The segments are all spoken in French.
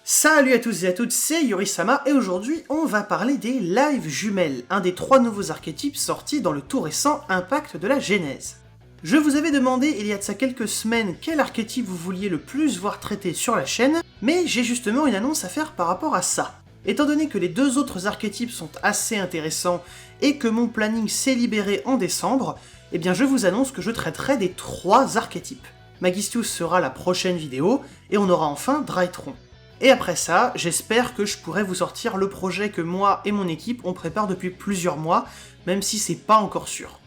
Salut à tous et à toutes, c'est Yorisama et aujourd'hui on va parler des lives jumelles, un des 3 nouveaux archétypes sortis dans le tout récent Impact de la Genèse. Je vous avais demandé il y a de ça quelques semaines quel archétype vous vouliez le plus voir traité sur la chaîne, mais j'ai justement une annonce à faire par rapport à ça. Étant donné que les 2 autres archétypes sont assez intéressants et que mon planning s'est libéré en décembre, eh bien je vous annonce que je traiterai des 3 archétypes. Magistius sera la prochaine vidéo et on aura enfin Drytron. Et après ça, j'espère que je pourrai vous sortir le projet que moi et mon équipe on prépare depuis plusieurs mois, même si c'est pas encore sûr.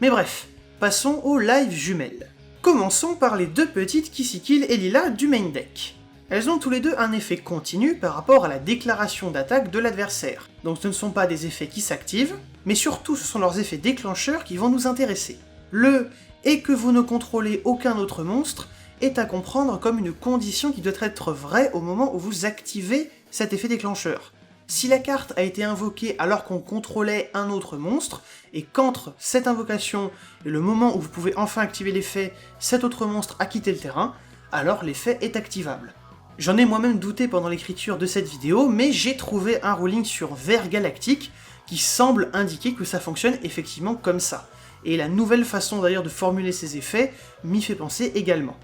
Mais bref, passons aux live jumelles. Commençons par les 2 petites Kissikil et Lila du main deck. Elles ont tous les deux un effet continu par rapport à la déclaration d'attaque de l'adversaire. Donc ce ne sont pas des effets qui s'activent, mais surtout ce sont leurs effets déclencheurs qui vont nous intéresser. Le « et que vous ne contrôlez aucun autre monstre » est à comprendre comme une condition qui doit être vraie au moment où vous activez cet effet déclencheur. Si la carte a été invoquée alors qu'on contrôlait un autre monstre, et qu'entre cette invocation et le moment où vous pouvez enfin activer l'effet, cet autre monstre a quitté le terrain, alors l'effet est activable. J'en ai moi-même douté pendant l'écriture de cette vidéo, mais j'ai trouvé un ruling sur Vert Galactique qui semble indiquer que ça fonctionne effectivement comme ça. Et la nouvelle façon d'ailleurs de formuler ces effets m'y fait penser également.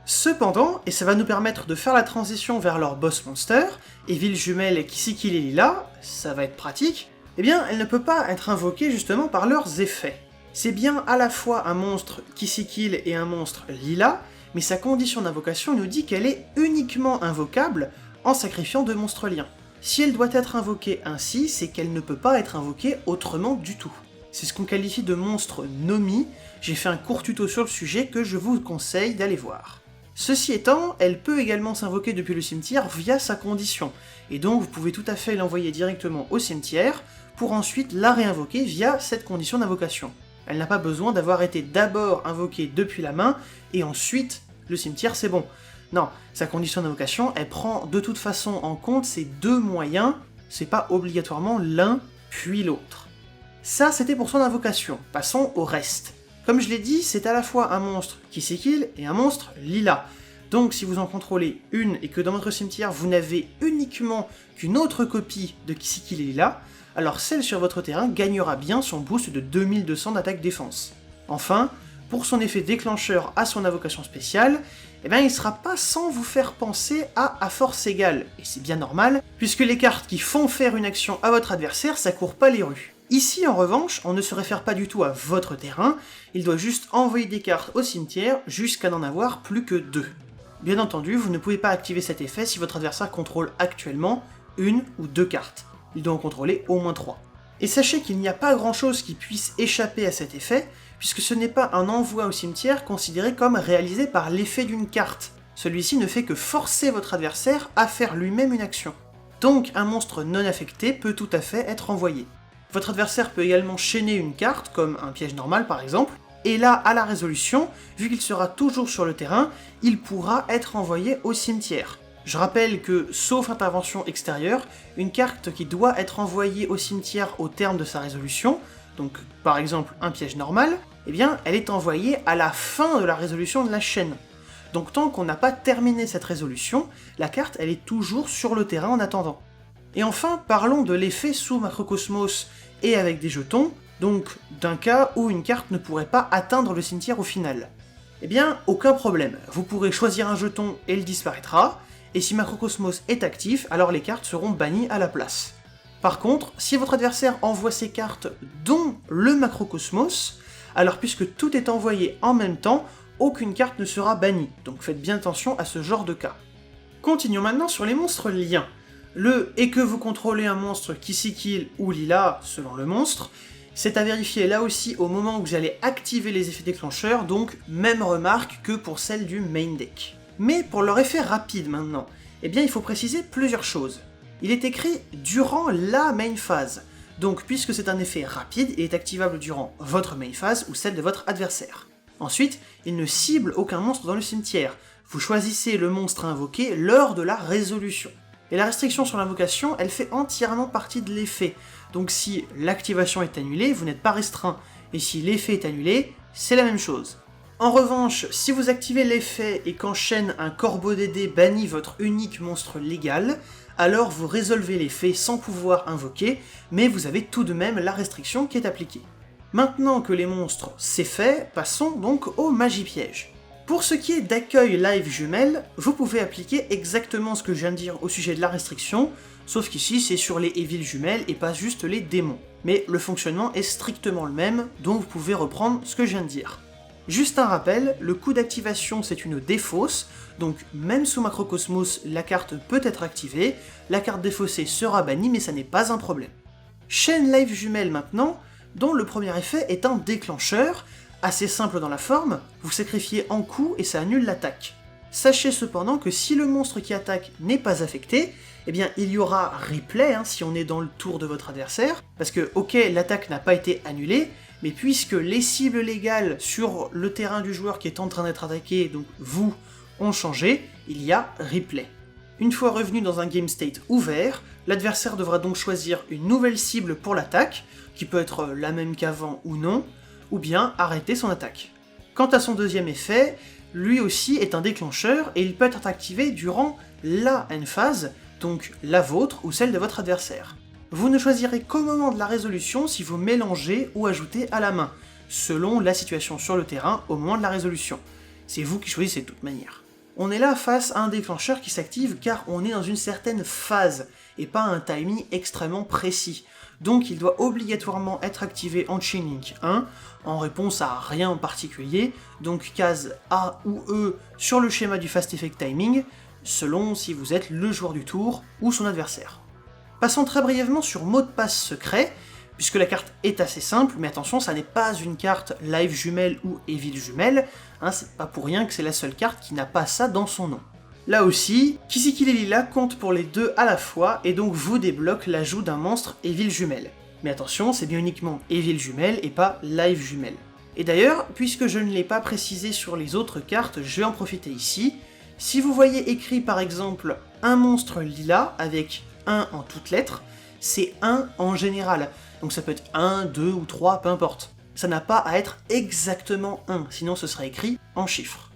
Cependant, et ça va nous permettre de faire la transition vers leur boss monster, Evil Jumelle, Kissikil et Lila, ça va être pratique, eh bien elle ne peut pas être invoquée justement par leurs effets. C'est bien à la fois un monstre Kissikil et un monstre Lila, mais sa condition d'invocation nous dit qu'elle est uniquement invocable en sacrifiant 2 monstres liens. Si elle doit être invoquée ainsi, c'est qu'elle ne peut pas être invoquée autrement du tout. C'est ce qu'on qualifie de monstre Nomi, j'ai fait un court tuto sur le sujet que je vous conseille d'aller voir. Ceci étant, elle peut également s'invoquer depuis le cimetière via sa condition, et donc vous pouvez tout à fait l'envoyer directement au cimetière, pour ensuite la réinvoquer via cette condition d'invocation. Elle n'a pas besoin d'avoir été d'abord invoquée depuis la main, et ensuite le cimetière c'est bon. Non, sa condition d'invocation, elle prend de toute façon en compte ces 2 moyens, c'est pas obligatoirement l'un puis l'autre. Ça c'était pour son invocation, passons au reste. Comme je l'ai dit, c'est à la fois un monstre Kissikil et un monstre Lila. Donc si vous en contrôlez une et que dans votre cimetière vous n'avez uniquement qu'une autre copie de Kissikil et Lila, alors celle sur votre terrain gagnera bien son boost de 2200 d'attaque-défense. Enfin, pour son effet déclencheur à son invocation spéciale, eh bien il sera pas sans vous faire penser à force égale, et c'est bien normal, puisque les cartes qui font faire une action à votre adversaire, ça court pas les rues. Ici, en revanche, on ne se réfère pas du tout à votre terrain, il doit juste envoyer des cartes au cimetière jusqu'à n'en avoir plus que 2. Bien entendu, vous ne pouvez pas activer cet effet si votre adversaire contrôle actuellement 1 ou 2 cartes. Il doit en contrôler au moins 3. Et sachez qu'il n'y a pas grand chose qui puisse échapper à cet effet, puisque ce n'est pas un envoi au cimetière considéré comme réalisé par l'effet d'une carte. Celui-ci ne fait que forcer votre adversaire à faire lui-même une action. Donc un monstre non affecté peut tout à fait être envoyé. Votre adversaire peut également chaîner une carte, comme un piège normal par exemple, et là, à la résolution, vu qu'il sera toujours sur le terrain, il pourra être envoyé au cimetière. Je rappelle que, sauf intervention extérieure, une carte qui doit être envoyée au cimetière au terme de sa résolution, donc par exemple un piège normal, eh bien elle est envoyée à la fin de la résolution de la chaîne. Donc tant qu'on n'a pas terminé cette résolution, la carte elle est toujours sur le terrain en attendant. Et enfin, parlons de l'effet sous Macrocosmos et avec des jetons, donc d'un cas où une carte ne pourrait pas atteindre le cimetière au final. Eh bien, aucun problème, vous pourrez choisir un jeton et il disparaîtra, et si Macrocosmos est actif, alors les cartes seront bannies à la place. Par contre, si votre adversaire envoie ses cartes dont le Macrocosmos, alors puisque tout est envoyé en même temps, aucune carte ne sera bannie, donc faites bien attention à ce genre de cas. Continuons maintenant sur les monstres liens. Le « et que vous contrôlez un monstre Kissikil ou Lila, selon le monstre », c'est à vérifier là aussi au moment où vous allez activer les effets déclencheurs, donc même remarque que pour celle du main deck. Mais pour leur effet rapide maintenant, eh bien il faut préciser plusieurs choses. Il est écrit « durant la main phase », donc puisque c'est un effet rapide, il est activable durant votre main phase ou celle de votre adversaire. Ensuite, il ne cible aucun monstre dans le cimetière, vous choisissez le monstre à invoquer lors de la résolution. Et la restriction sur l'invocation, elle fait entièrement partie de l'effet. Donc si l'activation est annulée, vous n'êtes pas restreint. Et si l'effet est annulé, c'est la même chose. En revanche, si vous activez l'effet et qu'en chaîne un corbeau d'Édé bannit votre unique monstre légal, alors vous résolvez l'effet sans pouvoir invoquer, mais vous avez tout de même la restriction qui est appliquée. Maintenant que les monstres c'est fait, passons donc aux magies pièges. Pour ce qui est d'accueil live jumelle, vous pouvez appliquer exactement ce que je viens de dire au sujet de la restriction, sauf qu'ici c'est sur les Evil jumelles et pas juste les démons. Mais le fonctionnement est strictement le même, donc vous pouvez reprendre ce que je viens de dire. Juste un rappel, le coût d'activation c'est une défausse, donc même sous Macrocosmos la carte peut être activée, la carte défaussée sera bannie mais ça n'est pas un problème. Chaîne live jumelle maintenant, dont le premier effet est un déclencheur, assez simple dans la forme, vous sacrifiez en coup et ça annule l'attaque. Sachez cependant que si le monstre qui attaque n'est pas affecté, eh bien il y aura replay si on est dans le tour de votre adversaire, parce que ok l'attaque n'a pas été annulée, mais puisque les cibles légales sur le terrain du joueur qui est en train d'être attaqué, donc vous, ont changé, il y a replay. Une fois revenu dans un game state ouvert, l'adversaire devra donc choisir une nouvelle cible pour l'attaque, qui peut être la même qu'avant ou non, ou bien arrêter son attaque. Quant à son deuxième effet, lui aussi est un déclencheur et il peut être activé durant la end phase, donc la vôtre ou celle de votre adversaire. Vous ne choisirez qu'au moment de la résolution si vous mélangez ou ajoutez à la main, selon la situation sur le terrain au moment de la résolution. C'est vous qui choisissez de toute manière. On est là face à un déclencheur qui s'active car on est dans une certaine phase, et pas un timing extrêmement précis. Donc il doit obligatoirement être activé en Chaining 1, en réponse à rien en particulier, donc case A ou E sur le schéma du Fast Effect Timing, selon si vous êtes le joueur du tour ou son adversaire. Passons très brièvement sur mot de passe secret, puisque la carte est assez simple, mais attention, ça n'est pas une carte live jumelle ou evil jumelle, c'est pas pour rien que c'est la seule carte qui n'a pas ça dans son nom. Là aussi, Kisikil et Lila comptent pour les deux à la fois, et donc vous débloque l'ajout d'un monstre evil jumelle. Mais attention, c'est bien uniquement evil jumelle et pas live jumelle. Et d'ailleurs, puisque je ne l'ai pas précisé sur les autres cartes, je vais en profiter ici. Si vous voyez écrit par exemple un monstre lila avec 1 en toutes lettres, c'est 1 en général. Donc ça peut être 1, 2 ou 3, peu importe. Ça n'a pas à être exactement 1, sinon ce serait écrit en chiffres.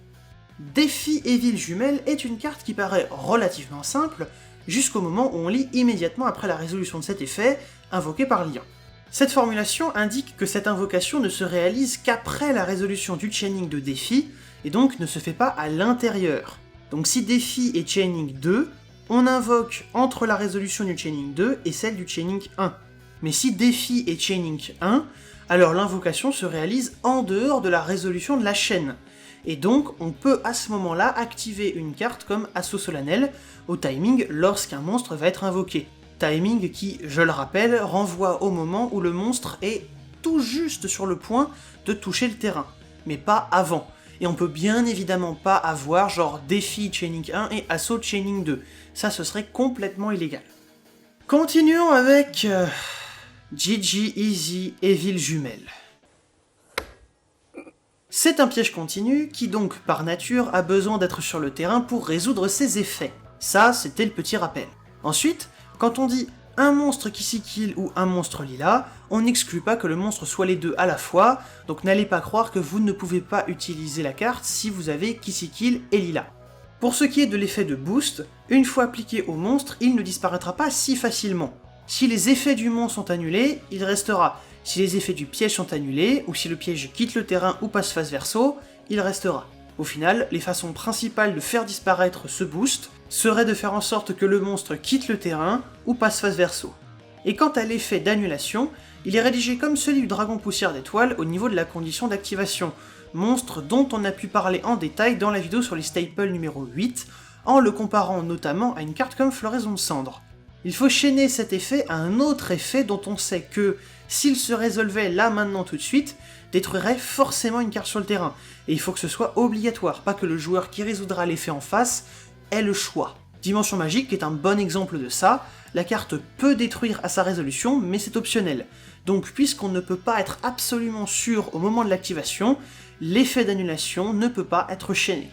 Défi Evil Jumelle est une carte qui paraît relativement simple, jusqu'au moment où on lit immédiatement après la résolution de cet effet, invoqué par lien. Cette formulation indique que cette invocation ne se réalise qu'après la résolution du chaining de défi, et donc ne se fait pas à l'intérieur. Donc si défi est chaining 2, on invoque entre la résolution du chaining 2 et celle du chaining 1. Mais si défi est chaining 1, alors l'invocation se réalise en dehors de la résolution de la chaîne. Et donc on peut à ce moment-là activer une carte comme Assaut solennel au timing lorsqu'un monstre va être invoqué. Timing qui, je le rappelle, renvoie au moment où le monstre est tout juste sur le point de toucher le terrain, mais pas avant. Et on peut bien évidemment pas avoir genre défi chaining 1 et assaut chaining 2. Ça, ce serait complètement illégal. Continuons avec GG Easy Evil Jumelle. C'est un piège continu qui donc, par nature, a besoin d'être sur le terrain pour résoudre ses effets. Ça, c'était le petit rappel. Ensuite, quand on dit un monstre Kisikil ou un monstre lila, on n'exclut pas que le monstre soit les deux à la fois, donc n'allez pas croire que vous ne pouvez pas utiliser la carte si vous avez Kisikil et lila. Pour ce qui est de l'effet de boost, une fois appliqué au monstre, il ne disparaîtra pas si facilement. Si les effets du monstre sont annulés, il restera. Si les effets du piège sont annulés, ou si le piège quitte le terrain ou passe face verso, il restera. Au final, les façons principales de faire disparaître ce boost seraient de faire en sorte que le monstre quitte le terrain ou passe face verso. Et quant à l'effet d'annulation, il est rédigé comme celui du dragon poussière d'étoile au niveau de la condition d'activation, monstre dont on a pu parler en détail dans la vidéo sur les staples numéro 8, en le comparant notamment à une carte comme Floraison de Cendre. Il faut chaîner cet effet à un autre effet dont on sait que, s'il se résolvait là maintenant tout de suite, détruirait forcément une carte sur le terrain, et il faut que ce soit obligatoire, pas que le joueur qui résoudra l'effet en face ait le choix. Dimension magique est un bon exemple de ça, la carte peut détruire à sa résolution, mais c'est optionnel. Donc puisqu'on ne peut pas être absolument sûr au moment de l'activation, l'effet d'annulation ne peut pas être chaîné.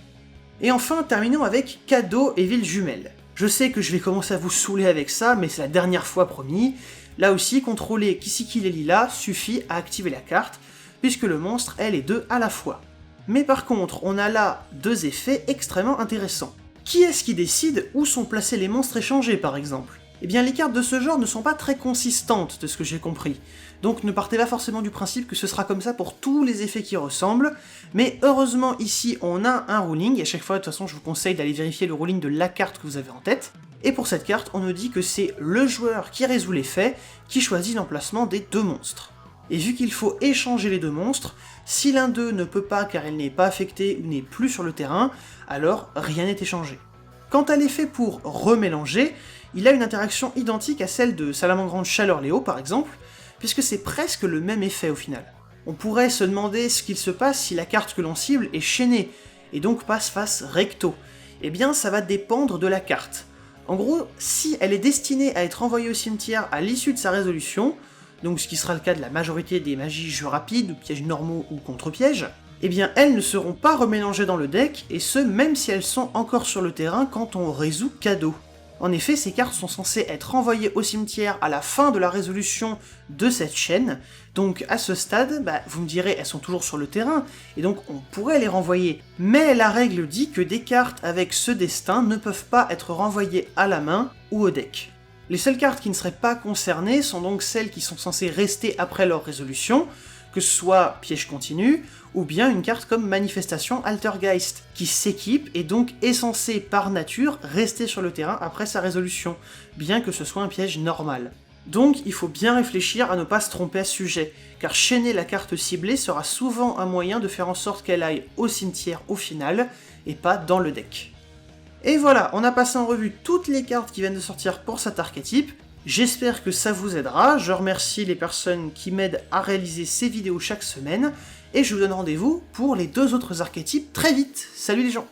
Et enfin, terminons avec Cadeau Evil Jumelle. Je sais que je vais commencer à vous saouler avec ça, mais c'est la dernière fois promis. Là aussi, contrôler Kisikil et Lila suffit à activer la carte, puisque le monstre est les deux à la fois. Mais par contre, on a là deux effets extrêmement intéressants. Qui est-ce qui décide où sont placés les monstres échangés par exemple? Eh bien les cartes de ce genre ne sont pas très consistantes de ce que j'ai compris, donc ne partez pas forcément du principe que ce sera comme ça pour tous les effets qui ressemblent, mais heureusement ici on a un ruling, et à chaque fois de toute façon je vous conseille d'aller vérifier le ruling de la carte que vous avez en tête, et pour cette carte on nous dit que c'est le joueur qui résout l'effet, qui choisit l'emplacement des deux monstres. Et vu qu'il faut échanger les deux monstres, si l'un d'eux ne peut pas car il n'est pas affecté ou n'est plus sur le terrain, alors rien n'est échangé. Quant à l'effet pour remélanger, il a une interaction identique à celle de Salamandre Chaleur Léo par exemple, puisque c'est presque le même effet au final. On pourrait se demander ce qu'il se passe si la carte que l'on cible est chaînée, et donc passe face recto. Eh bien ça va dépendre de la carte. En gros, si elle est destinée à être envoyée au cimetière à l'issue de sa résolution, donc ce qui sera le cas de la majorité des magies jeux rapides, ou pièges normaux ou contre-pièges, eh bien elles ne seront pas remélangées dans le deck, et ce même si elles sont encore sur le terrain quand on résout cadeau. En effet, ces cartes sont censées être envoyées au cimetière à la fin de la résolution de cette chaîne, donc à ce stade, vous me direz, elles sont toujours sur le terrain, et donc on pourrait les renvoyer. Mais la règle dit que des cartes avec ce destin ne peuvent pas être renvoyées à la main ou au deck. Les seules cartes qui ne seraient pas concernées sont donc celles qui sont censées rester après leur résolution, que ce soit piège continu, ou bien une carte comme Manifestation Altergeist, qui s'équipe et donc est censée par nature rester sur le terrain après sa résolution, bien que ce soit un piège normal. Donc il faut bien réfléchir à ne pas se tromper à ce sujet, car chaîner la carte ciblée sera souvent un moyen de faire en sorte qu'elle aille au cimetière au final, et pas dans le deck. Et voilà, on a passé en revue toutes les cartes qui viennent de sortir pour cet archétype. J'espère que ça vous aidera, je remercie les personnes qui m'aident à réaliser ces vidéos chaque semaine, et je vous donne rendez-vous pour les deux autres archétypes très vite. Salut les gens!